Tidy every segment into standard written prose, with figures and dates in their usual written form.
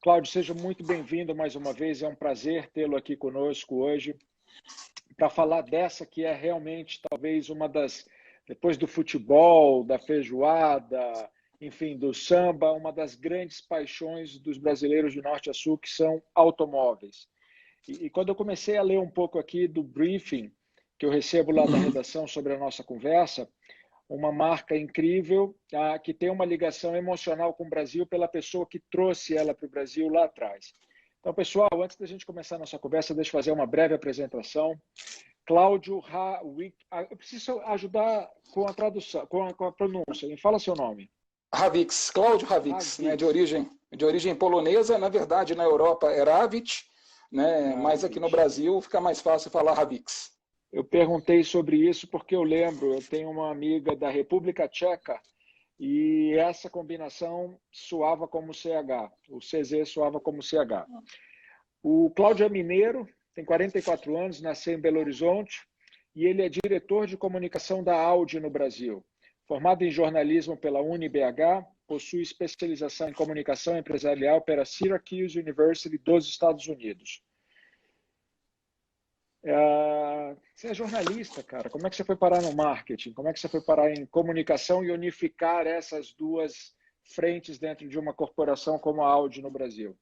Cláudio, seja muito bem-vindo mais uma vez. É um prazer tê-lo aqui conosco hoje para falar dessa que é realmente talvez uma das, depois do futebol, da feijoada, enfim, do samba, uma das grandes paixões dos brasileiros de norte a sul, que são automóveis. E quando eu comecei a ler um pouco aqui do briefing que eu recebo lá da redação sobre a nossa conversa, uma marca incrível, que tem uma ligação emocional com o Brasil pela pessoa que trouxe ela para o Brasil lá atrás. Então, pessoal, antes da gente começar a nossa conversa, deixa eu fazer uma breve apresentação. Cláudio Rawicz, eu preciso ajudar com a tradução, com a pronúncia. Me fala seu nome. Rawicz, Cláudio Rawicz, né, de origem polonesa. Na verdade, na Europa era Rawicz, né, mas aqui no Brasil fica mais fácil falar Rawicz. Eu perguntei sobre isso porque eu lembro, eu tenho uma amiga da República Tcheca e essa combinação soava como CH, o CZ soava como CH. O Cláudio é mineiro, tem 44 anos, nasceu em Belo Horizonte e ele é diretor de comunicação da Audi no Brasil. Formado em jornalismo pela UniBH, possui especialização em comunicação empresarial pela Syracuse University dos Estados Unidos. Você é jornalista, cara. Como é que você foi parar no marketing? Como é que você foi parar em comunicação e unificar essas duas frentes dentro de uma corporação como a Audi no Brasil?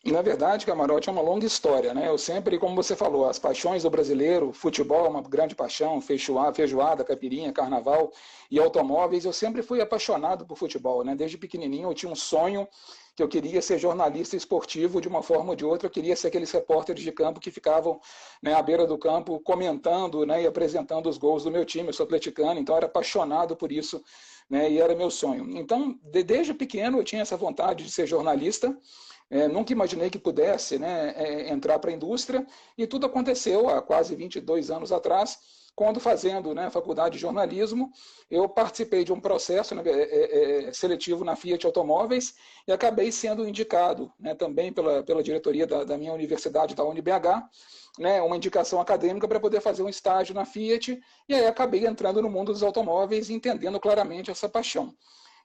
Na verdade, Camarote, é uma longa história, né? Eu sempre, como você falou, as paixões do brasileiro, futebol é uma grande paixão, feijoada, caipirinha, carnaval e automóveis. Eu sempre fui apaixonado por futebol, né? Desde pequenininho eu tinha um sonho que eu queria ser jornalista esportivo de uma forma ou de outra. Eu queria ser aqueles repórteres de campo que ficavam, né, à beira do campo comentando, né, e apresentando os gols do meu time. Eu sou atleticano, então eu era apaixonado por isso, né, e era meu sonho. Então, desde pequeno eu tinha essa vontade de ser jornalista. Nunca imaginei que pudesse, né, entrar para a indústria, e tudo aconteceu há quase 22 anos atrás, quando fazendo, né, faculdade de jornalismo, eu participei de um processo, né, seletivo na Fiat Automóveis e acabei sendo indicado, né, também pela diretoria da minha universidade, da UniBH, né, uma indicação acadêmica para poder fazer um estágio na Fiat, e aí acabei entrando no mundo dos automóveis e entendendo claramente essa paixão.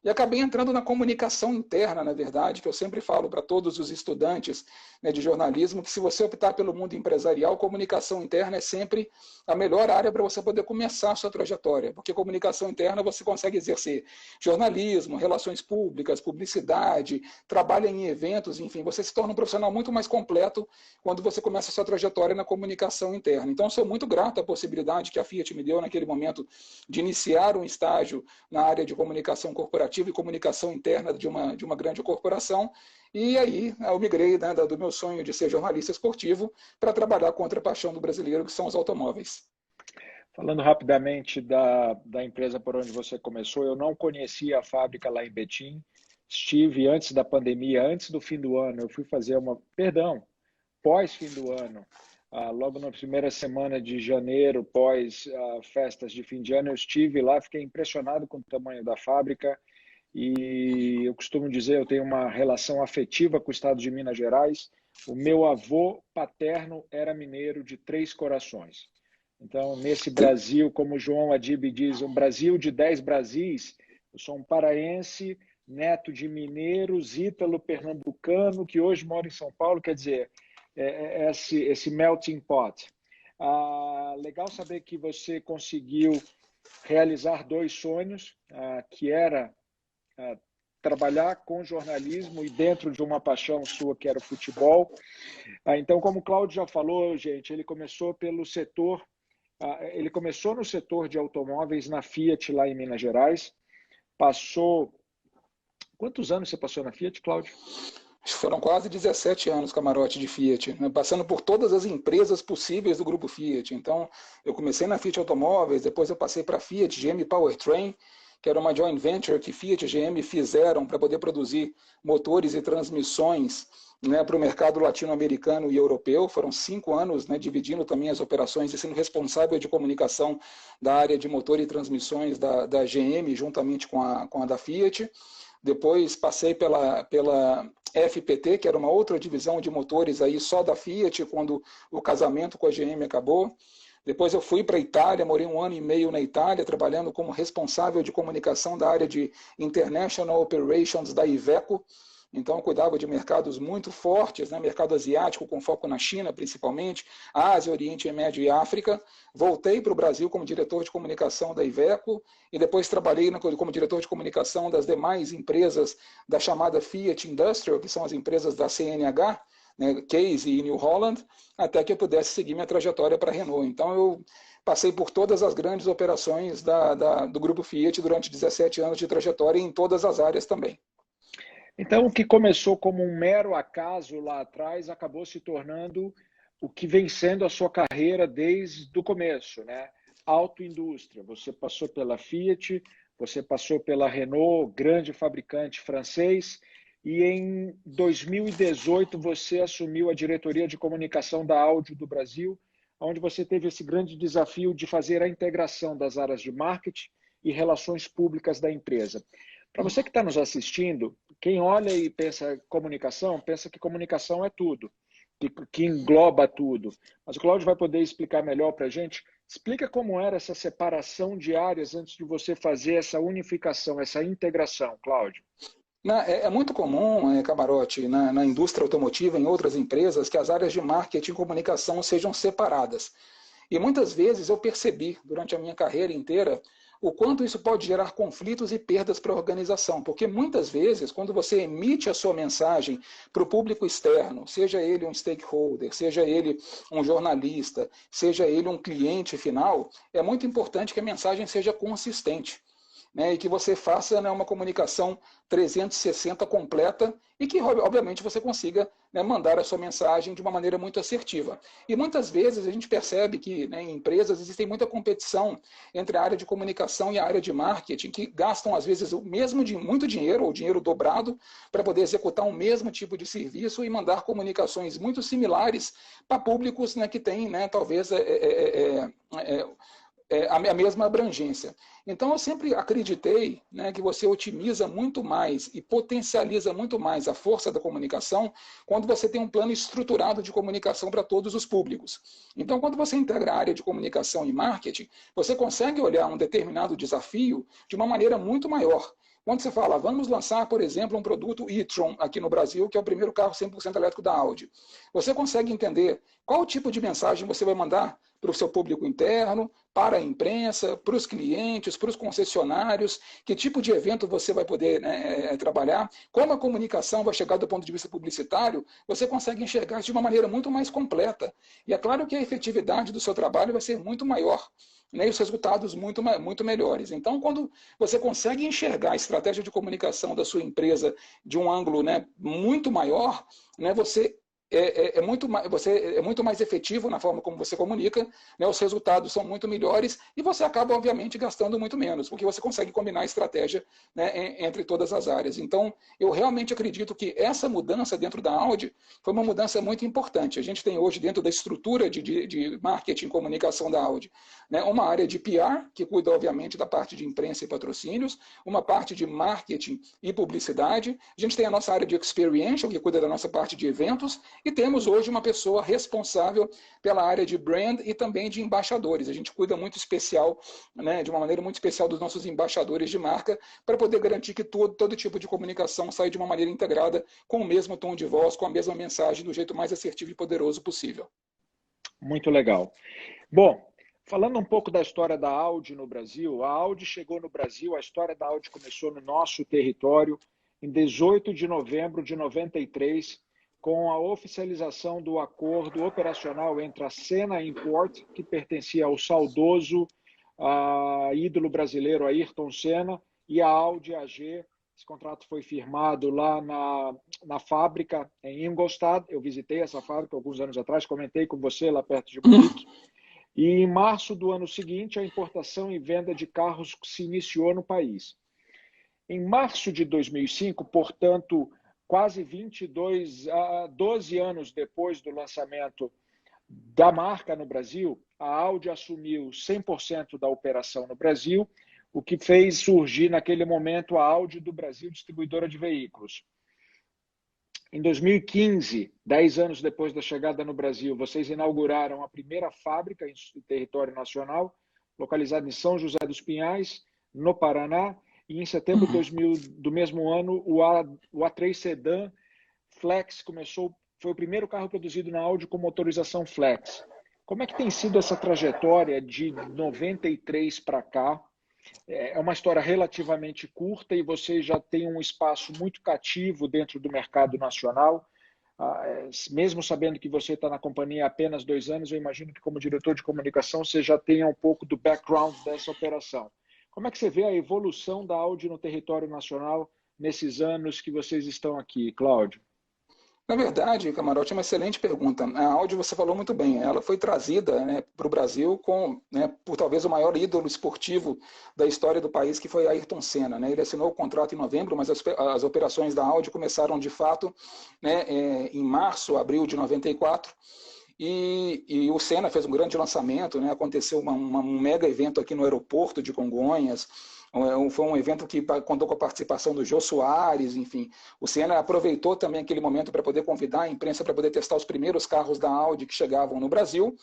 E acabei entrando na comunicação interna, na verdade, que eu sempre falo para todos os estudantes, né, de jornalismo, que se você optar pelo mundo empresarial, comunicação interna é sempre a melhor área para você poder começar a sua trajetória, porque comunicação interna você consegue exercer jornalismo, relações públicas, publicidade, trabalha em eventos, enfim, você se torna um profissional muito mais completo quando você começa a sua trajetória na comunicação interna. Então, sou muito grato à possibilidade que a Fiat me deu naquele momento de iniciar um estágio na área de comunicação corporativa e comunicação interna de uma grande corporação, e aí eu migrei, né, do meu sonho de ser jornalista esportivo para trabalhar com outra paixão do brasileiro, que são os automóveis. Falando rapidamente da empresa por onde você começou, eu não conhecia a fábrica lá em Betim, estive antes da pandemia, antes do fim do ano, eu fui fazer pós-fim do ano, logo na primeira semana de janeiro, pós festas de fim de ano, eu estive lá, fiquei impressionado com o tamanho da fábrica. E eu costumo dizer, eu tenho uma relação afetiva com o estado de Minas Gerais. O meu avô paterno era mineiro de Três Corações. Então, nesse Brasil, como o João Adib diz, um Brasil de 10 Brasis, eu sou um paraense, neto de mineiros, ítalo-pernambucano, que hoje mora em São Paulo, quer dizer, esse melting pot. Legal saber que você conseguiu realizar dois sonhos, que era trabalhar com jornalismo e dentro de uma paixão sua que era o futebol. Então, como o Cláudio já falou, gente, ele começou no setor de automóveis na Fiat lá em Minas Gerais. Quantos anos você passou na Fiat, Cláudio? Foram quase 17 anos, Camarote, de Fiat, né? Passando por todas as empresas possíveis do grupo Fiat. Então, eu comecei na Fiat Automóveis, depois eu passei para a Fiat GM Powertrain, que era uma joint venture que Fiat e GM fizeram para poder produzir motores e transmissões, né, para o mercado latino-americano e europeu. Foram 5 anos, né, dividindo também as operações e sendo responsável de comunicação da área de motor e transmissões da GM, juntamente com a da Fiat. Depois passei pela FPT, que era uma outra divisão de motores aí só da Fiat, quando o casamento com a GM acabou. Depois eu fui para a Itália, morei 1 ano e meio na Itália, trabalhando como responsável de comunicação da área de International Operations da Iveco, Então, eu cuidava de mercados muito fortes, né? Mercado asiático, com foco na China, principalmente, Ásia, Oriente Médio e África. Voltei para o Brasil como diretor de comunicação da Iveco e depois trabalhei como diretor de comunicação das demais empresas da chamada Fiat Industrial, que são as empresas da CNH, né? Case e New Holland, até que eu pudesse seguir minha trajetória para a Renault. Então, eu passei por todas as grandes operações do Grupo Fiat durante 17 anos de trajetória em todas as áreas também. Então, o que começou como um mero acaso lá atrás acabou se tornando o que vem sendo a sua carreira desde o começo, né? Autoindústria. Você passou pela Fiat, você passou pela Renault, grande fabricante francês, e em 2018 você assumiu a diretoria de comunicação da Audi do Brasil, onde você teve esse grande desafio de fazer a integração das áreas de marketing e relações públicas da empresa. Para você que está nos assistindo, quem olha e pensa comunicação, pensa que comunicação é tudo, que engloba tudo. Mas o Cláudio vai poder explicar melhor para a gente. Explica como era essa separação de áreas antes de você fazer essa unificação, essa integração, Cláudio. É muito comum, Camarote, na indústria automotiva, em outras empresas, que as áreas de marketing e comunicação sejam separadas. E muitas vezes eu percebi, durante a minha carreira inteira, o quanto isso pode gerar conflitos e perdas para a organização. Porque muitas vezes, quando você emite a sua mensagem para o público externo, seja ele um stakeholder, seja ele um jornalista, seja ele um cliente final, é muito importante que a mensagem seja consistente. Né, e que você faça, né, uma comunicação 360 completa e que, obviamente, você consiga, né, mandar a sua mensagem de uma maneira muito assertiva. E muitas vezes a gente percebe que, né, em empresas existem muita competição entre a área de comunicação e a área de marketing, que gastam, às vezes, muito dinheiro, ou dinheiro dobrado, para poder executar o mesmo tipo de serviço e mandar comunicações muito similares para públicos, né, que têm, né, talvez, a mesma abrangência. Então, eu sempre acreditei, né, que você otimiza muito mais e potencializa muito mais a força da comunicação quando você tem um plano estruturado de comunicação para todos os públicos. Então, quando você integra a área de comunicação e marketing, você consegue olhar um determinado desafio de uma maneira muito maior. Quando você fala, vamos lançar, por exemplo, um produto e-tron aqui no Brasil, que é o primeiro carro 100% elétrico da Audi, você consegue entender qual tipo de mensagem você vai mandar para o seu público interno, para a imprensa, para os clientes, para os concessionários, que tipo de evento você vai poder, né, trabalhar, como a comunicação vai chegar do ponto de vista publicitário, você consegue enxergar isso de uma maneira muito mais completa. E é claro que a efetividade do seu trabalho vai ser muito maior, né, e os resultados muito melhores. Então, quando você consegue enxergar a estratégia de comunicação da sua empresa de um ângulo, né, muito maior, né, você é muito mais efetivo na forma como você comunica, né, os resultados são muito melhores e você acaba, obviamente, gastando muito menos, porque você consegue combinar a estratégia, né, entre todas as áreas. Então, eu realmente acredito que essa mudança dentro da Audi foi uma mudança muito importante. A gente tem hoje, dentro da estrutura de marketing e comunicação da Audi, né, uma área de PR, que cuida, obviamente, da parte de imprensa e patrocínios, uma parte de marketing e publicidade. A gente tem a nossa área de experiential, que cuida da nossa parte de eventos, e temos hoje uma pessoa responsável pela área de brand e também de embaixadores. A gente cuida muito especial, né, de uma maneira muito especial dos nossos embaixadores de marca, para poder garantir que todo tipo de comunicação saia de uma maneira integrada, com o mesmo tom de voz, com a mesma mensagem, do jeito mais assertivo e poderoso possível. Muito legal. Bom, falando um pouco da história da Audi no Brasil, a Audi chegou no Brasil, a história da Audi começou no nosso território em 18 de novembro de 93, com a oficialização do acordo operacional entre a Senna Import, que pertencia ao saudoso ídolo brasileiro Ayrton Senna, e a Audi AG. Esse contrato foi firmado lá na fábrica em Ingolstadt. Eu visitei essa fábrica alguns anos atrás, comentei com você lá perto de Munique. E em março do ano seguinte, a importação e venda de carros se iniciou no país. Em março de 2005, portanto, quase 12 anos depois do lançamento da marca no Brasil, a Audi assumiu 100% da operação no Brasil, o que fez surgir naquele momento a Audi do Brasil, distribuidora de veículos. Em 2015, 10 anos depois da chegada no Brasil, vocês inauguraram a primeira fábrica em território nacional, localizada em São José dos Pinhais, no Paraná, e em setembro de 2000, do mesmo ano, o A3 Sedan Flex foi o primeiro carro produzido na Audi com motorização Flex. Como é que tem sido essa trajetória de 93 para cá? É uma história relativamente curta e você já tem um espaço muito cativo dentro do mercado nacional. Mesmo sabendo que você está na companhia há apenas 2 anos, eu imagino que como diretor de comunicação você já tenha um pouco do background dessa operação. Como é que você vê a evolução da Audi no território nacional nesses anos que vocês estão aqui, Cláudio? Na verdade, Camarote, é uma excelente pergunta. A Audi, você falou muito bem, ela foi trazida, né, para o Brasil por talvez o maior ídolo esportivo da história do país, que foi Ayrton Senna. Né? Ele assinou o contrato em novembro, mas as operações da Audi começaram de fato, né, em março, abril de 94. E o Senna fez um grande lançamento, né? Aconteceu um mega evento aqui no aeroporto de Congonhas. Foi um evento que contou com a participação do Jô Soares, enfim. O Senna aproveitou também aquele momento para poder convidar a imprensa para poder testar os primeiros carros da Audi que chegavam no Brasil.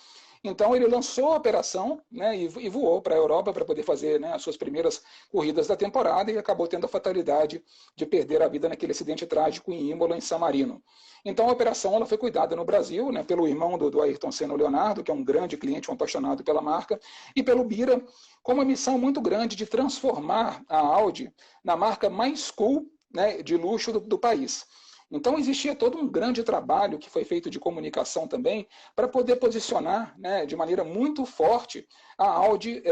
Então ele lançou a operação, né, e voou para a Europa para poder fazer, né, as suas primeiras corridas da temporada e acabou tendo a fatalidade de perder a vida naquele acidente trágico em Imola, em San Marino. Então a operação ela foi cuidada no Brasil, né, pelo irmão do Ayrton Senna, o Leonardo, que é um grande cliente, um apaixonado pela marca, e pelo Bira, com uma missão muito grande de transformar a Audi na marca mais cool, né, de luxo do país. Então existia todo um grande trabalho que foi feito de comunicação também para poder posicionar, né, de maneira muito forte a Audi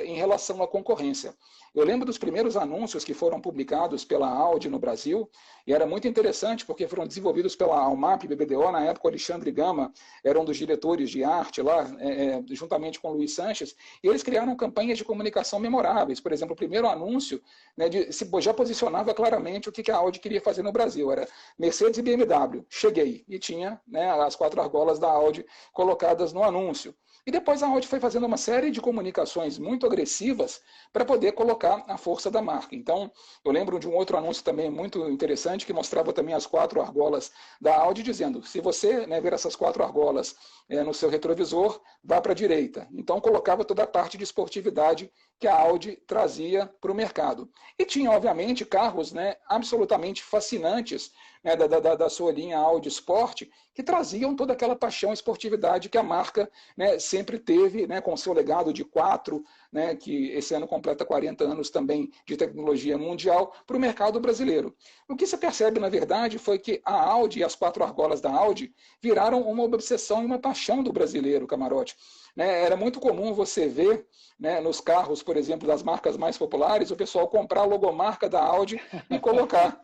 em relação à concorrência. Eu lembro dos primeiros anúncios que foram publicados pela Audi no Brasil, e era muito interessante porque foram desenvolvidos pela Almap BBDO. Na época o Alexandre Gama era um dos diretores de arte lá, juntamente com o Luiz Sanches, e eles criaram campanhas de comunicação memoráveis. Por exemplo, o primeiro anúncio, né, já posicionava claramente o que a Audi queria fazer no Brasil. Era Mercedes e BMW, cheguei. E tinha, né, as 4 argolas da Audi colocadas no anúncio. E depois a Audi foi fazendo uma série de comunicações muito agressivas para poder colocar a força da marca. Então, eu lembro de um outro anúncio também muito interessante que mostrava também as 4 argolas da Audi, dizendo, se você, né, ver essas 4 argolas no seu retrovisor, vá para a direita. Então, colocava toda a parte de esportividade que a Audi trazia para o mercado. E tinha, obviamente, carros, né, absolutamente fascinantes, né, da sua linha Audi Sport, que traziam toda aquela paixão e esportividade que a marca, né, sempre teve, né, com o seu legado de 4, né, que esse ano completa 40 anos também de tecnologia mundial, para o mercado brasileiro. O que se percebe, na verdade, foi que a Audi e as 4 argolas da Audi viraram uma obsessão e uma paixão do brasileiro, Camarote. Né, era muito comum você ver, né, nos carros, por exemplo, das marcas mais populares, o pessoal comprar a logomarca da Audi e colocar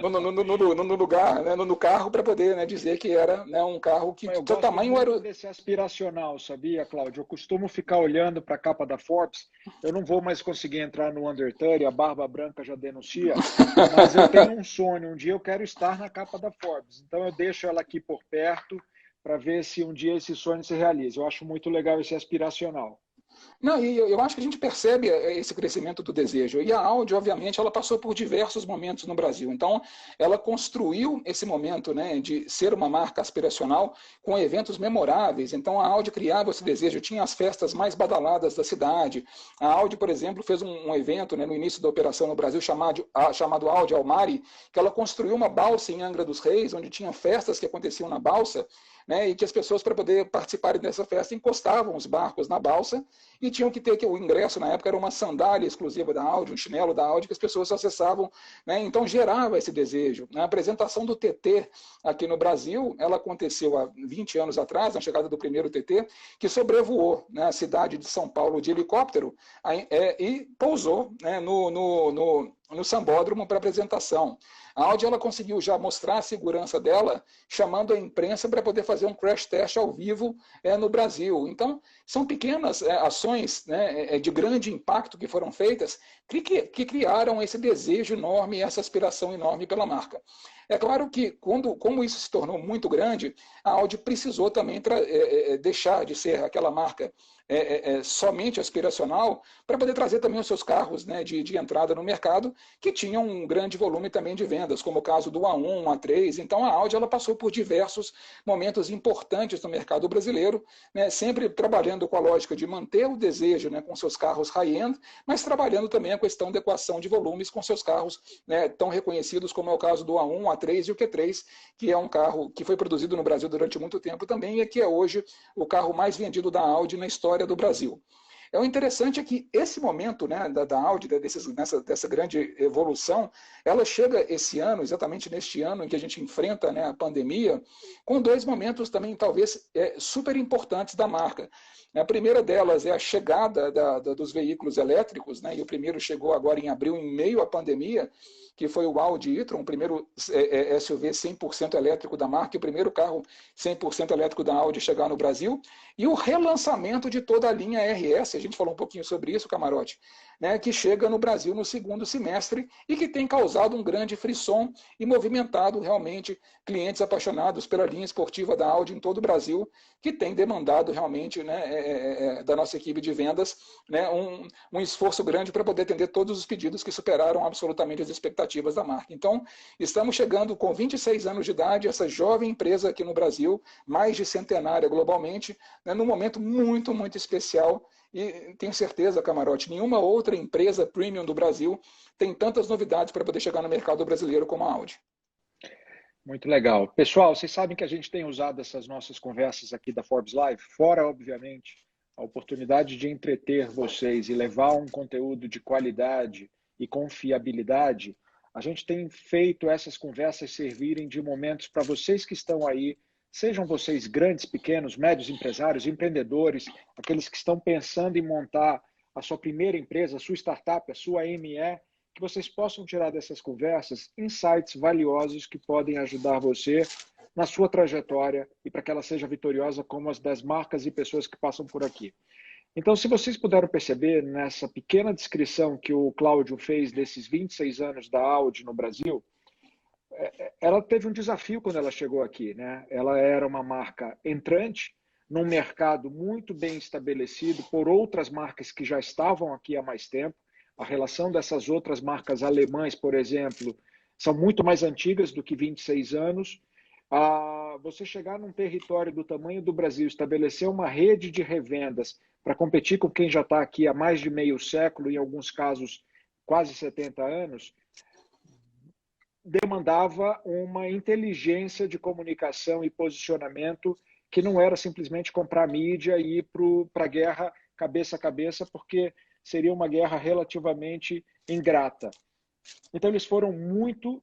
no lugar, né, no carro, para poder, né, dizer que era, né, um carro que o tamanho era desse aspiracional, sabia, Cláudio? Eu costumo ficar olhando para a capa da Forbes. Eu não vou mais conseguir entrar no Under 30, a barba branca já denuncia, mas eu tenho um sonho, um dia eu quero estar na capa da Forbes. Então eu deixo ela aqui por perto para ver se um dia esse sonho se realiza. Eu acho muito legal esse aspiracional. Não, e eu acho que a gente percebe esse crescimento do desejo. E a Audi, obviamente, ela passou por diversos momentos no Brasil. Então, ela construiu esse momento, né, de ser uma marca aspiracional com eventos memoráveis. Então, a Audi criava esse desejo. Tinha as festas mais badaladas da cidade. A Audi, por exemplo, fez um evento, né, no início da operação no Brasil chamado Audi Almari, que ela construiu uma balsa em Angra dos Reis, onde tinha festas que aconteciam na balsa, né, e que as pessoas, para poder participarem dessa festa, encostavam os barcos na balsa e tinham que ter, que o ingresso na época era uma sandália exclusiva da Audi, um chinelo da Audi que as pessoas acessavam, né, então gerava esse desejo. A apresentação do TT aqui no Brasil, ela aconteceu há 20 anos atrás, na chegada do primeiro TT, que sobrevoou, né, a cidade de São Paulo de helicóptero e pousou, né, no Sambódromo para apresentação. A Audi ela conseguiu já mostrar a segurança dela, chamando a imprensa para poder fazer um crash test ao vivo no Brasil. Então, são pequenas ações, né, de grande impacto que foram feitas que criaram esse desejo enorme, essa aspiração enorme pela marca. É claro que, como isso se tornou muito grande, a Audi precisou também deixar de ser aquela marca somente aspiracional para poder trazer também os seus carros, né, de entrada no mercado, que tinham um grande volume também de vendas, como o caso do A1, A3. Então, a Audi ela passou por diversos momentos importantes no mercado brasileiro, né, sempre trabalhando com a lógica de manter o desejo, né, com seus carros high-end, mas trabalhando também a questão da equação de volumes com seus carros, né, tão reconhecidos como é o caso do A1, A3 e o Q3, que é um carro que foi produzido no Brasil durante muito tempo também e que é hoje o carro mais vendido da Audi na história do Brasil. O interessante é que esse momento, né, da Audi, dessa grande evolução, ela chega esse ano, exatamente neste ano em que a gente enfrenta, né, a pandemia, com dois momentos também talvez super importantes da marca. A primeira delas é a chegada dos veículos elétricos, né, e o primeiro chegou agora em abril, em meio à pandemia, que foi o Audi e-tron, o primeiro SUV 100% elétrico da marca, e o primeiro carro 100% elétrico da Audi chegar no Brasil, e o relançamento de toda a linha RS, a gente falou um pouquinho sobre isso, Camarote, né, que chega no Brasil no segundo semestre e que tem causado um grande frisson e movimentado realmente clientes apaixonados pela linha esportiva da Audi em todo o Brasil, que tem demandado realmente, né, da nossa equipe de vendas, né, um esforço grande para poder atender todos os pedidos que superaram absolutamente as expectativas da marca. Então, estamos chegando com 26 anos de idade, essa jovem empresa aqui no Brasil, mais de centenária globalmente, né, num momento muito, muito especial. E tenho certeza, Camarote, nenhuma outra empresa premium do Brasil tem tantas novidades para poder chegar no mercado brasileiro como a Audi. Muito legal. Pessoal, vocês sabem que a gente tem usado essas nossas conversas aqui da Forbes Live, fora, obviamente, a oportunidade de entreter vocês e levar um conteúdo de qualidade e confiabilidade. A gente tem feito essas conversas servirem de momentos para vocês que estão aí, sejam vocês grandes, pequenos, médios empresários, empreendedores, aqueles que estão pensando em montar a sua primeira empresa, a sua startup, a sua ME, que vocês possam tirar dessas conversas insights valiosos que podem ajudar você na sua trajetória e para que ela seja vitoriosa como as das marcas e pessoas que passam por aqui. Então, se vocês puderam perceber nessa pequena descrição que o Cláudio fez desses 26 anos da Audi no Brasil, ela teve um desafio quando ela chegou aqui, né? Ela era uma marca entrante num mercado muito bem estabelecido por outras marcas que já estavam aqui há mais tempo. A relação dessas outras marcas alemãs, por exemplo, são muito mais antigas do que 26 anos. Você chegar num território do tamanho do Brasil, estabelecer uma rede de revendas para competir com quem já está aqui há mais de meio século, em alguns casos quase 70 anos, demandava uma inteligência de comunicação e posicionamento que não era simplesmente comprar mídia e ir para a guerra cabeça a cabeça, porque seria uma guerra relativamente ingrata. Então, eles foram muito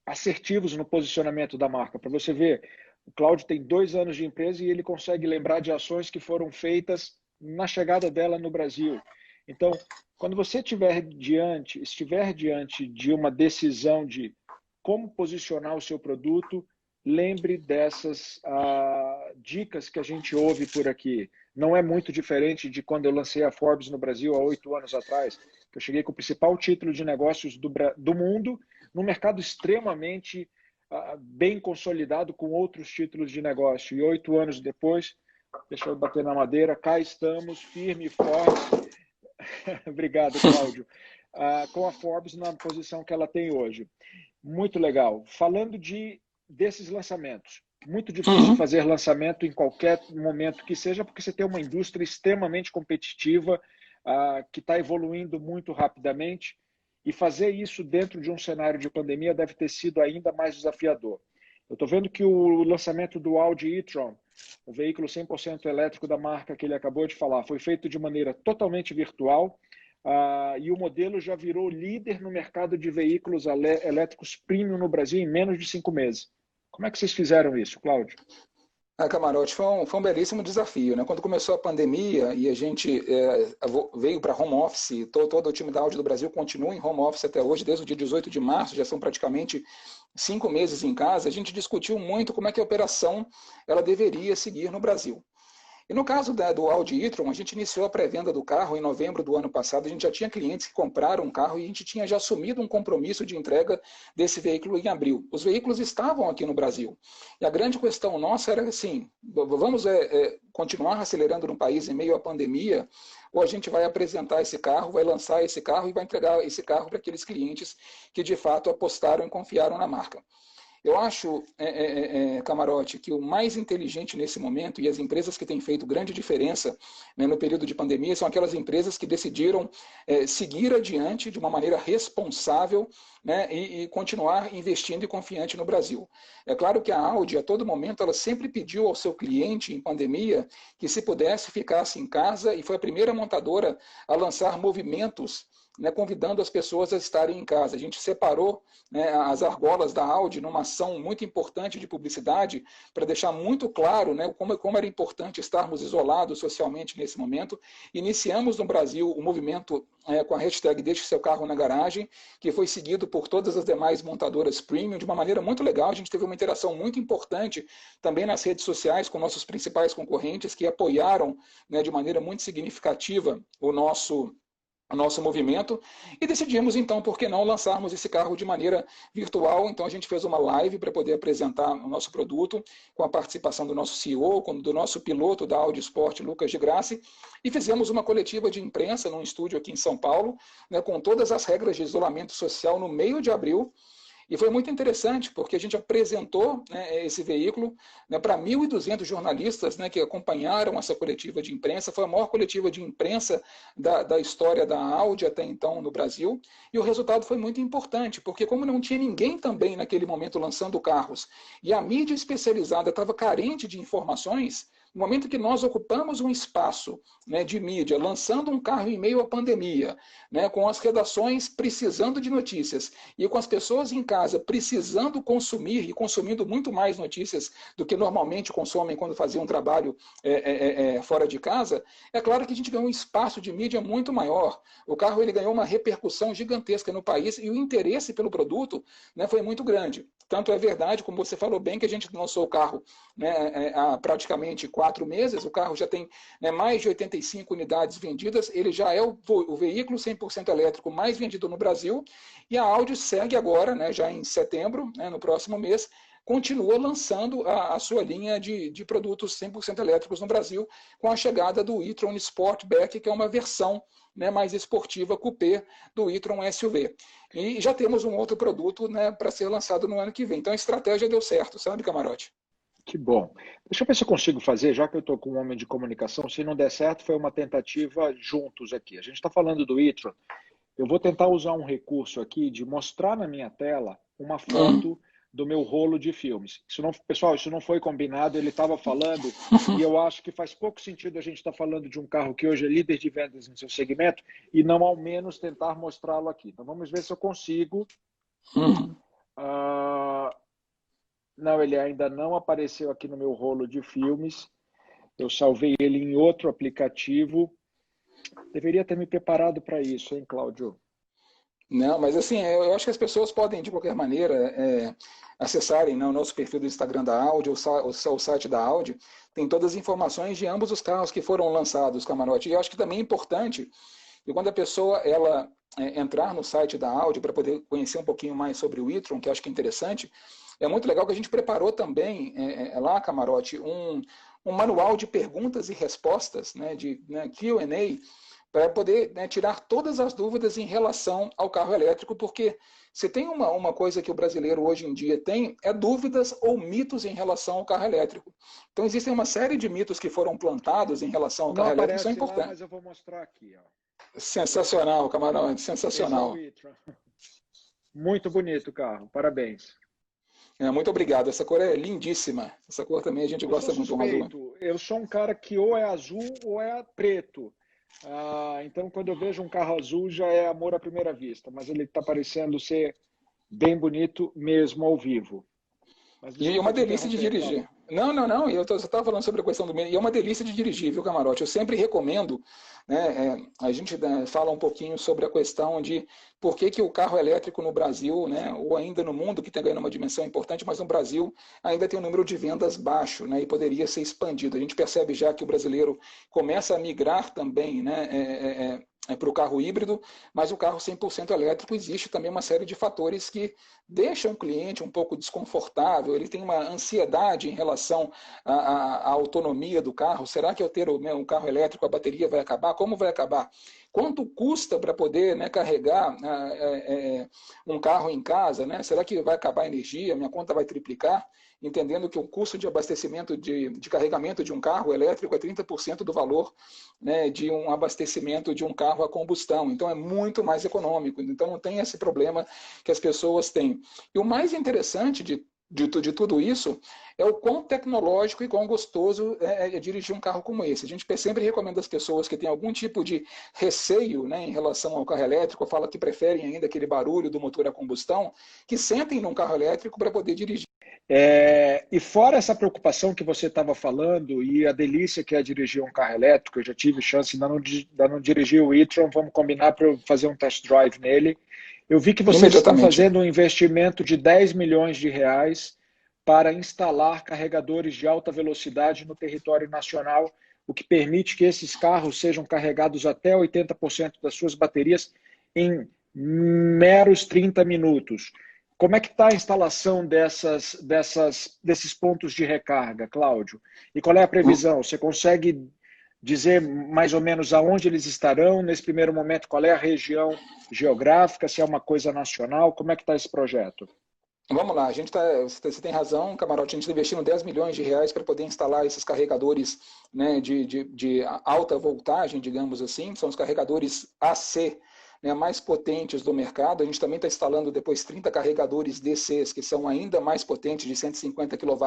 assertivos no posicionamento da marca. Para você ver, o Cláudio tem 2 anos de empresa e ele consegue lembrar de ações que foram feitas na chegada dela no Brasil. Então, quando você estiver diante de uma decisão de como posicionar o seu produto, lembre dessas dicas que a gente ouve por aqui. Não é muito diferente de quando eu lancei a Forbes no Brasil há 8 anos atrás, que eu cheguei com o principal título de negócios do mundo, num mercado extremamente bem consolidado com outros títulos de negócio. E 8 anos depois, deixa eu bater na madeira, cá estamos, firme e forte. Obrigado, Cláudio. Com a Forbes na posição que ela tem hoje. Muito legal. Falando desses lançamentos, muito difícil fazer lançamento em qualquer momento que seja, porque você tem uma indústria extremamente competitiva, que está evoluindo muito rapidamente, e fazer isso dentro de um cenário de pandemia deve ter sido ainda mais desafiador. Eu estou vendo que o lançamento do Audi e-tron, o veículo 100% elétrico da marca que ele acabou de falar, foi feito de maneira totalmente virtual, e o modelo já virou líder no mercado de veículos elétricos premium no Brasil em menos de 5 meses. Como é que vocês fizeram isso, Cláudio? Camarote, foi um belíssimo desafio, né? Quando começou a pandemia e a gente veio para home office, todo o time da Audi do Brasil continua em home office até hoje, desde o dia 18 de março, já são praticamente 5 meses em casa, a gente discutiu muito como é que a operação ela deveria seguir no Brasil. E no caso do Audi e-tron, a gente iniciou a pré-venda do carro em novembro do ano passado. A gente já tinha clientes que compraram um carro e a gente tinha já assumido um compromisso de entrega desse veículo em abril. Os veículos estavam aqui no Brasil. E a grande questão nossa era assim, vamos continuar acelerando no país em meio à pandemia, ou a gente vai apresentar esse carro, vai lançar esse carro e vai entregar esse carro para aqueles clientes que de fato apostaram e confiaram na marca. Eu acho, Camarote, que o mais inteligente nesse momento, e as empresas que têm feito grande diferença, né, no período de pandemia, são aquelas empresas que decidiram seguir adiante de uma maneira responsável, né, e continuar investindo e confiante no Brasil. É claro que a Audi, a todo momento, ela sempre pediu ao seu cliente em pandemia que, se pudesse, ficasse em casa, e foi a primeira montadora a lançar movimentos, né, convidando as pessoas a estarem em casa. A gente separou, né, as argolas da Audi numa ação muito importante de publicidade para deixar muito claro, né, como era importante estarmos isolados socialmente nesse momento. Iniciamos no Brasil o movimento com a hashtag Deixe Seu Carro na Garagem, que foi seguido por todas as demais montadoras premium de uma maneira muito legal. A gente teve uma interação muito importante também nas redes sociais com nossos principais concorrentes, que apoiaram, né, de maneira muito significativa o nosso movimento, e decidimos então, por que não lançarmos esse carro de maneira virtual. Então a gente fez uma live para poder apresentar o nosso produto, com a participação do nosso CEO, do nosso piloto da Audi Sport, Lucas de Grassi, e fizemos uma coletiva de imprensa num estúdio aqui em São Paulo, né, com todas as regras de isolamento social no meio de abril. E foi muito interessante, porque a gente apresentou, né, esse veículo, né, para 1.200 jornalistas, né, que acompanharam essa coletiva de imprensa. Foi a maior coletiva de imprensa da história da Audi até então no Brasil. E o resultado foi muito importante, porque como não tinha ninguém também naquele momento lançando carros, e a mídia especializada estava carente de informações, no momento que nós ocupamos um espaço, né, de mídia, lançando um carro em meio à pandemia, né, com as redações precisando de notícias e com as pessoas em casa precisando consumir e consumindo muito mais notícias do que normalmente consomem quando faziam um trabalho fora de casa, é claro que a gente ganhou um espaço de mídia muito maior. O carro ele ganhou uma repercussão gigantesca no país e o interesse pelo produto, né, foi muito grande. Tanto é verdade, como você falou bem, que a gente lançou o carro, né, há praticamente 4 meses. O carro já tem, né, mais de 85 unidades vendidas. Ele já é o veículo 100% elétrico mais vendido no Brasil. E a Audi segue agora, né, já em setembro, né, no próximo mês, continua lançando a sua linha de produtos 100% elétricos no Brasil, com a chegada do e-tron Sportback, que é uma versão, né, mais esportiva, coupé do e-tron SUV. E já temos um outro produto, né, para ser lançado no ano que vem. Então a estratégia deu certo, sabe, Camarote? Que bom. Deixa eu ver se eu consigo fazer, já que eu estou com um homem de comunicação. Se não der certo, foi uma tentativa juntos aqui. A gente está falando do e-tron. Eu vou tentar usar um recurso aqui de mostrar na minha tela uma foto do meu rolo de filmes. Pessoal, isso não foi combinado, ele estava falando, e eu acho que faz pouco sentido a gente estar falando de um carro que hoje é líder de vendas no seu segmento e não ao menos tentar mostrá-lo aqui. Então vamos ver se eu consigo. Não, ele ainda não apareceu aqui no meu rolo de filmes. Eu salvei ele em outro aplicativo. Deveria ter me preparado para isso, hein, Cláudio? Não, mas assim, eu acho que as pessoas podem, de qualquer maneira, acessarem, né, o nosso perfil do Instagram da Audi, o site da Audi, tem todas as informações de ambos os carros que foram lançados, Camarote. E eu acho que também é importante que quando a pessoa entrar no site da Audi para poder conhecer um pouquinho mais sobre o e-tron, que eu acho que é interessante, é muito legal que a gente preparou também lá, Camarote, um manual de perguntas e respostas, né, de Q&A, para poder, né, tirar todas as dúvidas em relação ao carro elétrico, porque se tem uma coisa que o brasileiro hoje em dia tem, é dúvidas ou mitos em relação ao carro elétrico. Então existem uma série de mitos que foram plantados em relação ao carro elétrico, isso é importante. Lá, mas eu vou mostrar aqui. Ó. Sensacional, camarão, sensacional. Muito bonito o carro, parabéns. Muito obrigado, essa cor é lindíssima. Essa cor também a gente gosta muito do azul. Eu sou um cara que ou é azul ou é preto. Então, quando eu vejo um carro azul, já é amor à primeira vista. Mas ele está parecendo ser bem bonito mesmo ao vivo. E uma delícia de dirigir. Não. Eu só estava falando sobre a questão do meio. E é uma delícia de dirigir, viu, Camarote? Eu sempre recomendo, né? A gente fala um pouquinho sobre a questão de por que, que o carro elétrico no Brasil, né? Ou ainda no mundo, que está ganhando uma dimensão importante, mas no Brasil ainda tem um número de vendas baixo, né? E poderia ser expandido. A gente percebe já que o brasileiro começa a migrar também, né? Para o carro híbrido, mas o carro 100% elétrico existe também uma série de fatores que deixam o cliente um pouco desconfortável, ele tem uma ansiedade em relação à autonomia do carro. Será que eu ter um carro elétrico, a bateria vai acabar? Como vai acabar? Quanto custa para poder, né, carregar um carro em casa? Né? Será que vai acabar a energia? Minha conta vai triplicar? Entendendo que o custo de abastecimento, de carregamento de um carro elétrico é 30% do valor, né, de um abastecimento de um carro a combustão. Então é muito mais econômico. Então não tem esse problema que as pessoas têm. E o mais interessante de tudo isso é o quão tecnológico e quão gostoso é dirigir um carro como esse. A gente sempre recomenda às pessoas que têm algum tipo de receio, né, em relação ao carro elétrico, fala que preferem ainda aquele barulho do motor a combustão, que sentem num carro elétrico para poder dirigir. E fora essa preocupação que você estava falando e a delícia que é dirigir um carro elétrico, eu já tive chance, ainda não dirigi o e-tron, vamos combinar para eu fazer um test drive nele. Eu vi que vocês estão fazendo um investimento de 10 milhões de reais para instalar carregadores de alta velocidade no território nacional, o que permite que esses carros sejam carregados até 80% das suas baterias em meros 30 minutos. Como é que está a instalação desses pontos de recarga, Cláudio? E qual é a previsão? Você consegue dizer mais ou menos aonde eles estarão nesse primeiro momento? Qual é a região geográfica? Se é uma coisa nacional? Como é que está esse projeto? Vamos lá, você tem razão, Camarote, a gente está investindo 10 milhões de reais para poder instalar esses carregadores, né, de alta voltagem, digamos assim, são os carregadores AC, né, mais potentes do mercado. A gente também está instalando depois 30 carregadores DCs, que são ainda mais potentes, de 150 kW,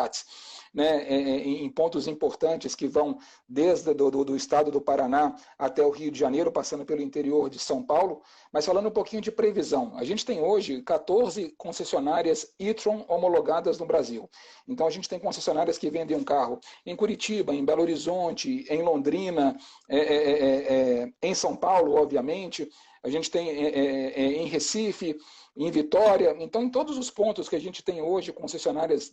né, em pontos importantes que vão desde do estado do Paraná até o Rio de Janeiro, passando pelo interior de São Paulo. Mas falando um pouquinho de previsão, a gente tem hoje 14 concessionárias e-tron homologadas no Brasil. Então a gente tem concessionárias que vendem um carro em Curitiba, em Belo Horizonte, em Londrina, em São Paulo, obviamente. A gente tem em Recife, em Vitória. Então, em todos os pontos que a gente tem hoje, concessionárias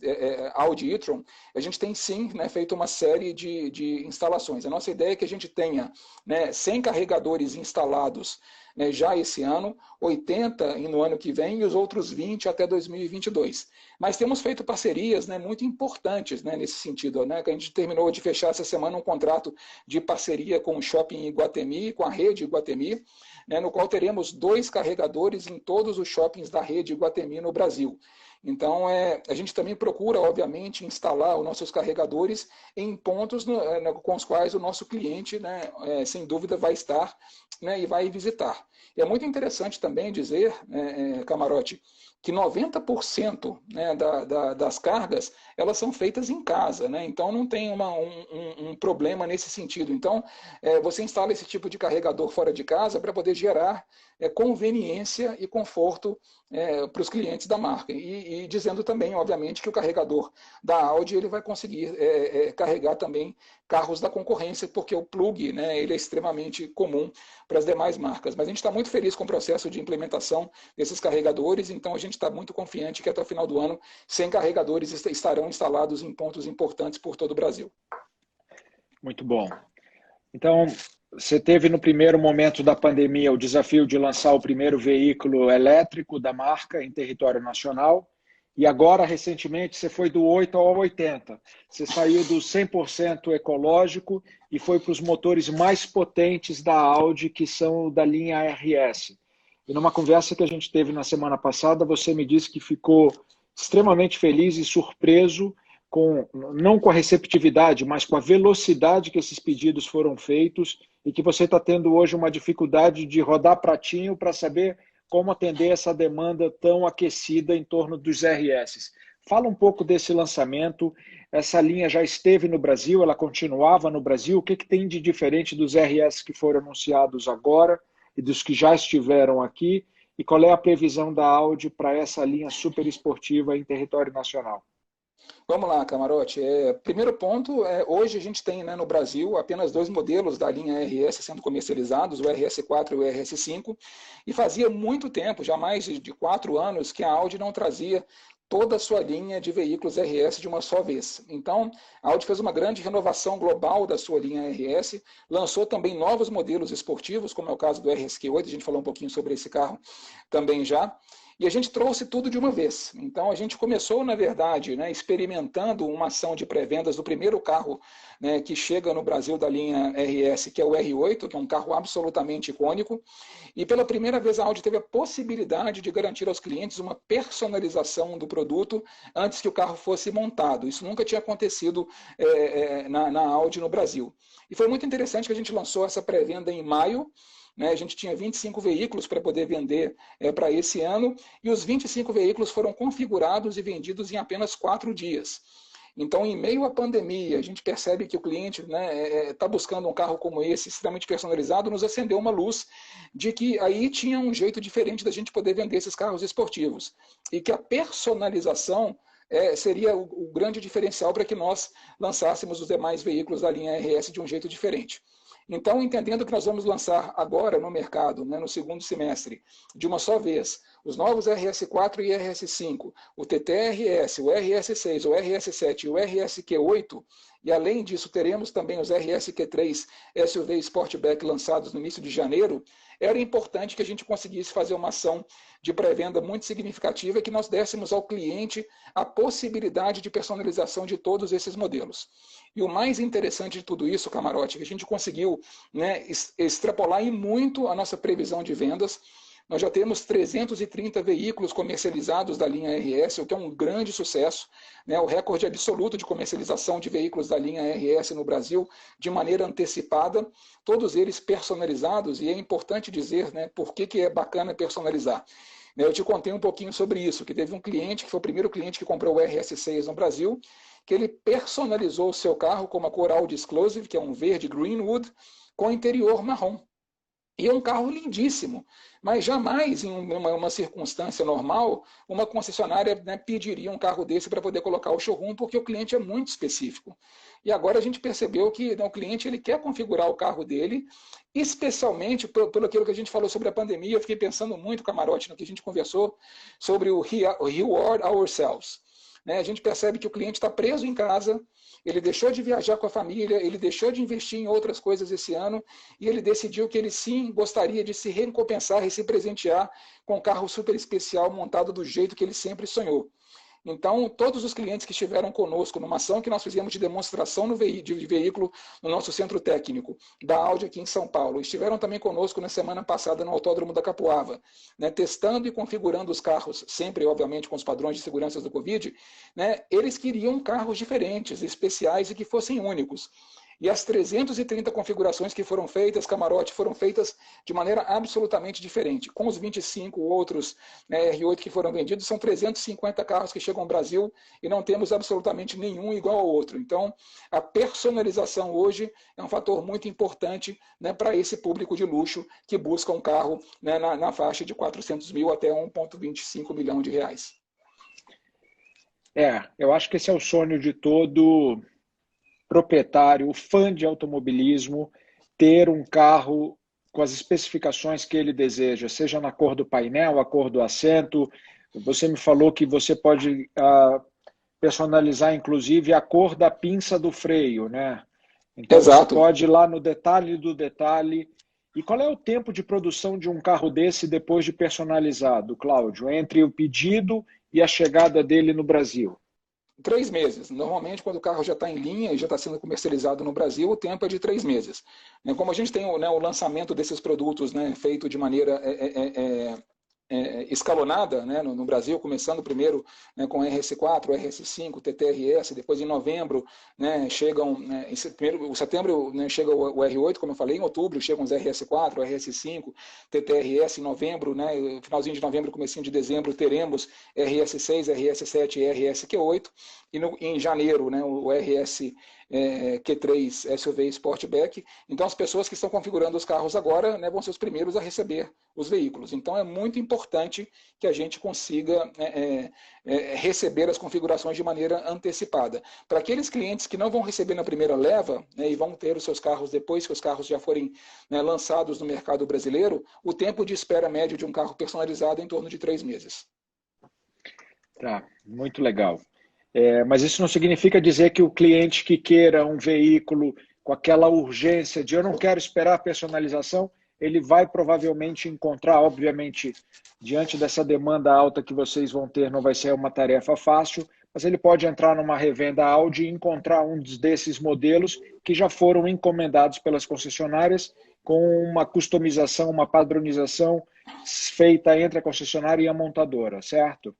Audi e-tron, a gente tem sim, né, feito uma série de instalações. A nossa ideia é que a gente tenha, né, 100 carregadores instalados, né, já esse ano, 80 no ano que vem e os outros 20 até 2022. Mas temos feito parcerias, né, muito importantes, né, nesse sentido, né, que a gente terminou de fechar essa semana um contrato de parceria com o Shopping Iguatemi, com a rede Iguatemi, né, no qual teremos 2 carregadores em todos os shoppings da rede Iguatemi no Brasil. Então, a gente também procura, obviamente, instalar os nossos carregadores em pontos com os quais o nosso cliente, né, sem dúvida, vai estar, né, e vai visitar. E é muito interessante também dizer, Camarote, que 90%, né, das cargas elas são feitas em casa, né? Então não tem um problema nesse sentido. Então você instala esse tipo de carregador fora de casa para poder gerar conveniência e conforto para os clientes da marca. E dizendo também, obviamente, que o carregador da Audi ele vai conseguir carregar também carros da concorrência, porque o plug, né, ele é extremamente comum para as demais marcas. Mas a gente está muito feliz com o processo de implementação desses carregadores, então a gente está muito confiante que até o final do ano 100 carregadores estarão instalados em pontos importantes por todo o Brasil. Muito bom. Então, você teve no primeiro momento da pandemia o desafio de lançar o primeiro veículo elétrico da marca em território nacional e agora, recentemente, você foi do 8 ao 80. Você saiu do 100% ecológico e foi para os motores mais potentes da Audi, que são da linha RS. E numa conversa que a gente teve na semana passada, você me disse que ficou extremamente feliz e surpreso não com a receptividade, mas com a velocidade que esses pedidos foram feitos e que você está tendo hoje uma dificuldade de rodar pratinho para saber como atender essa demanda tão aquecida em torno dos RS. Fala um pouco desse lançamento. Essa linha já esteve no Brasil, ela continuava no Brasil. O que tem de diferente dos RS que foram anunciados agora e dos que já estiveram aqui? E qual é a previsão da Audi para essa linha super esportiva em território nacional? Vamos lá, Camarote. Primeiro ponto, hoje a gente tem, né, no Brasil apenas 2 modelos da linha RS sendo comercializados, o RS4 e o RS5, e fazia muito tempo, já mais de 4 anos, que a Audi não trazia toda a sua linha de veículos RS de uma só vez. Então, a Audi fez uma grande renovação global da sua linha RS, lançou também novos modelos esportivos, como é o caso do RSQ8, a gente falou um pouquinho sobre esse carro também já, e a gente trouxe tudo de uma vez. Então, a gente começou, na verdade, né, experimentando uma ação de pré-vendas do primeiro carro, né, que chega no Brasil da linha RS, que é o R8, que é um carro absolutamente icônico. E pela primeira vez a Audi teve a possibilidade de garantir aos clientes uma personalização do produto antes que o carro fosse montado. Isso nunca tinha acontecido na Audi no Brasil. E foi muito interessante que a gente lançou essa pré-venda em maio. A gente tinha 25 veículos para poder vender para esse ano, e os 25 veículos foram configurados e vendidos em apenas 4 dias. Então, em meio à pandemia, a gente percebe que o cliente está buscando um carro como esse, extremamente personalizado, nos acendeu uma luz de que aí tinha um jeito diferente da gente poder vender esses carros esportivos. E que a personalização seria o grande diferencial para que nós lançássemos os demais veículos da linha RS de um jeito diferente. Então, entendendo que nós vamos lançar agora no mercado, né, no segundo semestre, de uma só vez, os novos RS4 e RS5, o TTRS, o RS6, o RS7 e o RSQ8, e além disso teremos também os RSQ3 SUV Sportback lançados no início de janeiro, era importante que a gente conseguisse fazer uma ação de pré-venda muito significativa e que nós dessemos ao cliente a possibilidade de personalização de todos esses modelos. E o mais interessante de tudo isso, Camarote, é que a gente conseguiu, né, extrapolar em muito a nossa previsão de vendas. Nós já temos 330 veículos comercializados da linha RS, o que é um grande sucesso, né? O recorde absoluto de comercialização de veículos da linha RS no Brasil, de maneira antecipada, todos eles personalizados, e é importante dizer, né, por que é bacana personalizar. Eu te contei um pouquinho sobre isso, que teve um cliente, que foi o primeiro cliente que comprou o RS6 no Brasil, que ele personalizou o seu carro com uma cor Audi Exclusive, que é um verde Greenwood, com interior marrom. E é um carro lindíssimo, mas jamais, em uma circunstância normal, uma concessionária, né, pediria um carro desse para poder colocar o showroom, porque o cliente é muito específico. E agora a gente percebeu que, né, o cliente ele quer configurar o carro dele, especialmente pelo aquilo que a gente falou sobre a pandemia. Eu fiquei pensando muito, Camarote, no que a gente conversou sobre o Reward Ourselves. A gente percebe que o cliente está preso em casa, ele deixou de viajar com a família, ele deixou de investir em outras coisas esse ano, e ele decidiu que ele sim gostaria de se recompensar e se presentear com um carro super especial montado do jeito que ele sempre sonhou. Então, todos os clientes que estiveram conosco numa ação que nós fizemos de demonstração de veículo no nosso centro técnico da Audi aqui em São Paulo, estiveram também conosco na semana passada no Autódromo da Capuava, né, testando e configurando os carros, sempre, obviamente, com os padrões de segurança do Covid, né, eles queriam carros diferentes, especiais e que fossem únicos. E as 330 configurações que foram feitas, Camarote, foram feitas de maneira absolutamente diferente. Com os 25 outros, né, R8 que foram vendidos, são 350 carros que chegam ao Brasil e não temos absolutamente nenhum igual ao outro. Então, a personalização hoje é um fator muito importante, né, para esse público de luxo que busca um carro, né, na faixa de 400 mil até 1,25 milhão de reais. Eu acho que esse é o sonho de todo proprietário, fã de automobilismo, ter um carro com as especificações que ele deseja, seja na cor do painel, a cor do assento. Você me falou que você pode personalizar, inclusive, a cor da pinça do freio, né? Então, exato, você pode ir lá no detalhe do detalhe. E qual é o tempo de produção de um carro desse depois de personalizado, Cláudio, entre o pedido e a chegada dele no Brasil? 3 meses. Normalmente, quando o carro já está em linha e já está sendo comercializado no Brasil, o tempo é de 3 meses. Como a gente tem o lançamento desses produtos, né, feito de maneira escalonada, né, no Brasil, começando primeiro, né, com RS4, RS5, TTRS, depois em novembro, né, chegam, em setembro, né, chega o R8, como eu falei, em outubro chegam os RS4, RS5, TTRS, em novembro, né, finalzinho de novembro, comecinho de dezembro, teremos RS6, RS7 e RSQ8, e em janeiro, né, o RS Q3 SUV Sportback. Então, as pessoas que estão configurando os carros agora, né, vão ser os primeiros a receber os veículos. Então, é muito importante que a gente consiga receber as configurações de maneira antecipada. Para aqueles clientes que não vão receber na primeira leva, né, e vão ter os seus carros depois que os carros já forem, né, lançados no mercado brasileiro, o tempo de espera médio de um carro personalizado é em torno de 3 meses. Tá, muito legal. Mas isso não significa dizer que o cliente que queira um veículo com aquela urgência de eu não quero esperar a personalização, ele vai provavelmente encontrar, obviamente, diante dessa demanda alta que vocês vão ter, não vai ser uma tarefa fácil, mas ele pode entrar numa revenda Audi e encontrar um desses modelos que já foram encomendados pelas concessionárias com uma customização, uma padronização feita entre a concessionária e a montadora, certo?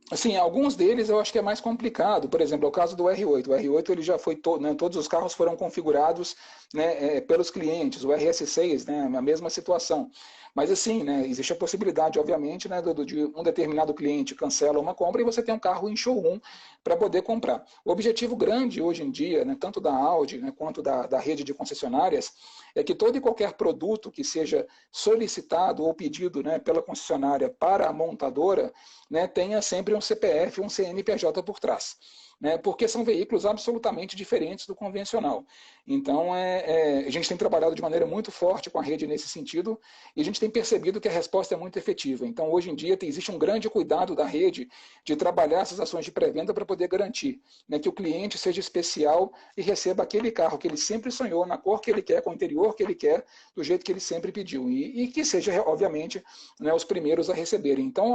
Assim, alguns deles eu acho que é mais complicado. Por exemplo, é o caso do R8. O R8 ele já foi né, todos os carros foram configurados, né, pelos clientes. O RS6, né, a mesma situação. Mas assim, né, existe a possibilidade, obviamente, né, de um determinado cliente cancela uma compra e você tem um carro em showroom para poder comprar. O objetivo grande hoje em dia, né, tanto da Audi, né, quanto da rede de concessionárias, é que todo e qualquer produto que seja solicitado ou pedido, né, pela concessionária para a montadora, né, tenha sempre um CPF, um CNPJ por trás. Né, porque são veículos absolutamente diferentes do convencional. Então, a gente tem trabalhado de maneira muito forte com a rede nesse sentido e a gente tem percebido que a resposta é muito efetiva. Então, hoje em dia, existe um grande cuidado da rede de trabalhar essas ações de pré-venda para poder garantir, né, que o cliente seja especial e receba aquele carro que ele sempre sonhou, na cor que ele quer, com o interior que ele quer, do jeito que ele sempre pediu. E que seja, obviamente, né, os primeiros a receberem. Então,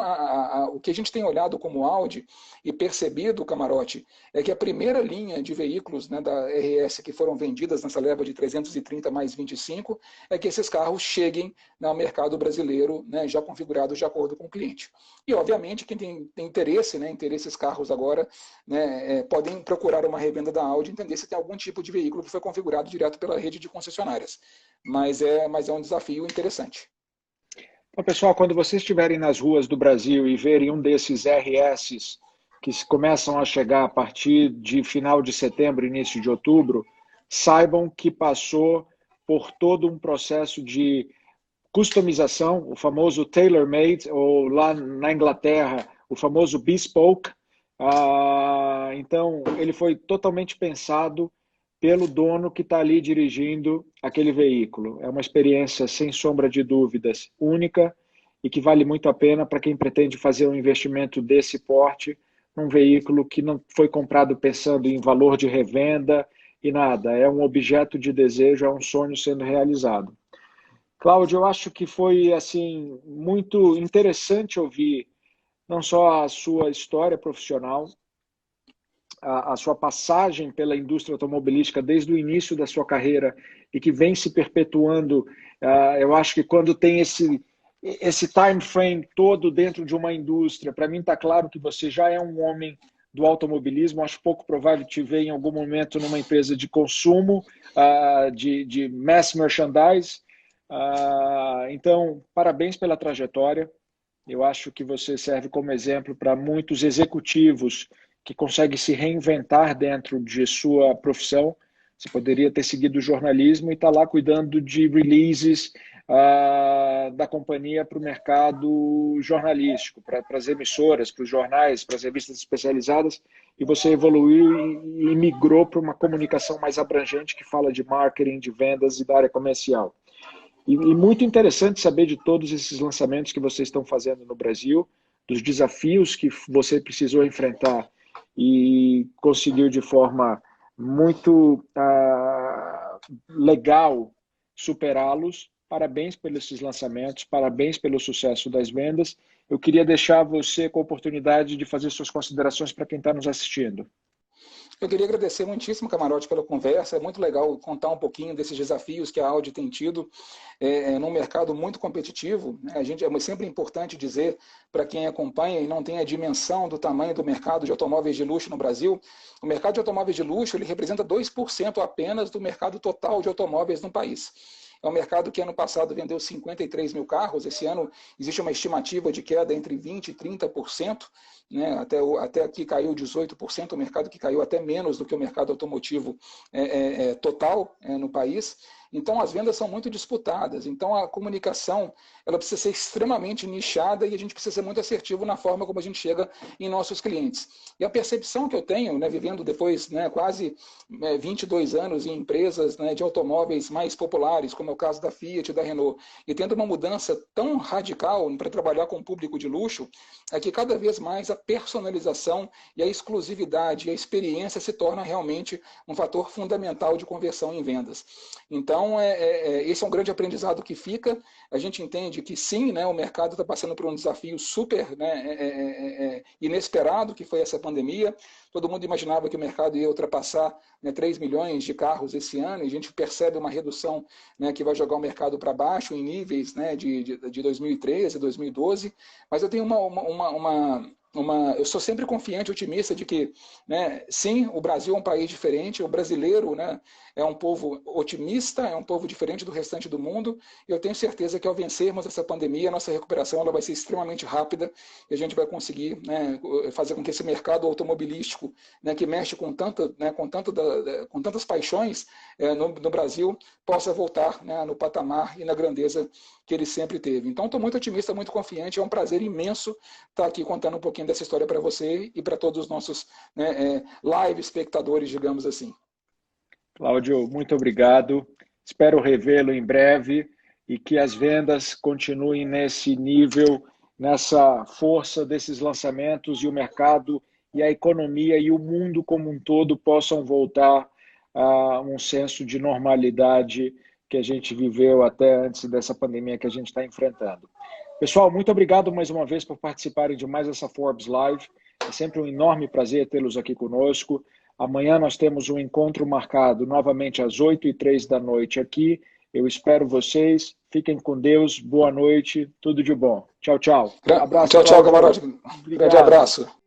o que a gente tem olhado como Audi e percebido, Camarote, é que a primeira linha de veículos, né, da RS que foram vendidas nessa leva de 330 mais 25, é que esses carros cheguem no mercado brasileiro, né, já configurados de acordo com o cliente. E, obviamente, quem tem interesse, né, em ter esses carros agora, né, podem procurar uma revenda da Audi e entender se tem algum tipo de veículo que foi configurado direto pela rede de concessionárias. Mas é um desafio interessante. Então, pessoal, quando vocês estiverem nas ruas do Brasil e verem um desses RS que começam a chegar a partir de final de setembro, início de outubro, saibam que passou por todo um processo de customização, o famoso tailor-made, ou lá na Inglaterra, o famoso bespoke. Então, ele foi totalmente pensado pelo dono que está ali dirigindo aquele veículo. É uma experiência, sem sombra de dúvidas, única e que vale muito a pena para quem pretende fazer um investimento desse porte num veículo que não foi comprado pensando em valor de revenda e nada. É um objeto de desejo, é um sonho sendo realizado. Cláudio, eu acho que foi assim muito interessante ouvir não só a sua história profissional, a sua passagem pela indústria automobilística desde o início da sua carreira e que vem se perpetuando. Eu acho que quando tem esse time frame todo dentro de uma indústria, para mim está claro que você já é um homem do automobilismo. Acho pouco provável te ver em algum momento numa empresa de consumo, de mass merchandise. Então, parabéns pela trajetória. Eu acho que você serve como exemplo para muitos executivos que conseguem se reinventar dentro de sua profissão. Você poderia ter seguido o jornalismo e estar lá cuidando de releases da companhia para o mercado jornalístico, para as emissoras, para os jornais, para as revistas especializadas, e você evoluiu e migrou para uma comunicação mais abrangente que fala de marketing, de vendas e da área comercial. E muito interessante saber de todos esses lançamentos que vocês estão fazendo no Brasil, dos desafios que você precisou enfrentar e conseguiu de forma muito legal superá-los. Parabéns pelos esses lançamentos, parabéns pelo sucesso das vendas. Eu queria deixar você com a oportunidade de fazer suas considerações para quem está nos assistindo. Eu queria agradecer muitíssimo, Camarote, pela conversa. É muito legal contar um pouquinho desses desafios que a Audi tem tido num mercado muito competitivo. É sempre importante dizer para quem acompanha e não tem a dimensão do tamanho do mercado de automóveis de luxo no Brasil, o mercado de automóveis de luxo ele representa 2% apenas do mercado total de automóveis no país. É um mercado que ano passado vendeu 53 mil carros, esse ano existe uma estimativa de queda entre 20% e 30%, né? Até aqui caiu 18%, o mercado que caiu até menos do que o mercado automotivo total no país. Então, as vendas são muito disputadas. Então, a comunicação ela precisa ser extremamente nichada e a gente precisa ser muito assertivo na forma como a gente chega em nossos clientes. E a percepção que eu tenho, né, vivendo depois, né, quase 22 anos em empresas, né, de automóveis mais populares, como é o caso da Fiat e da Renault, e tendo uma mudança tão radical para trabalhar com o público de luxo, é que cada vez mais a personalização e a exclusividade e a experiência se torna realmente um fator fundamental de conversão em vendas. Então, esse é um grande aprendizado que fica. A gente entende que sim, né, o mercado está passando por um desafio super, né, inesperado, que foi essa pandemia. Todo mundo imaginava que o mercado ia ultrapassar, né, 3 milhões de carros esse ano, e a gente percebe uma redução, né, que vai jogar o mercado para baixo em níveis, né, de 2013, 2012. Mas eu tenho eu sou sempre confiante, otimista de que, né, sim, o Brasil é um país diferente, o brasileiro, né, é um povo otimista, é um povo diferente do restante do mundo, e eu tenho certeza que ao vencermos essa pandemia, a nossa recuperação ela vai ser extremamente rápida e a gente vai conseguir, né, fazer com que esse mercado automobilístico, né, que mexe com tantas paixões no Brasil, possa voltar, né, no patamar e na grandeza que ele sempre teve. Então, estou muito otimista, muito confiante, é um prazer imenso estar aqui contando um pouquinho dessa história para você e para todos os nossos, né, live espectadores, digamos assim. Cláudio, muito obrigado. Espero revê-lo em breve e que as vendas continuem nesse nível, nessa força desses lançamentos e o mercado e a economia e o mundo como um todo possam voltar a um senso de normalidade que a gente viveu até antes dessa pandemia que a gente está enfrentando. Pessoal, muito obrigado mais uma vez por participarem de mais essa Forbes Live. É sempre um enorme prazer tê-los aqui conosco. Amanhã nós temos um encontro marcado novamente às 8h03 da noite aqui. Eu espero vocês. Fiquem com Deus. Boa noite. Tudo de bom. Tchau, tchau. Abraço. Tchau, tchau, camarote. Grande abraço.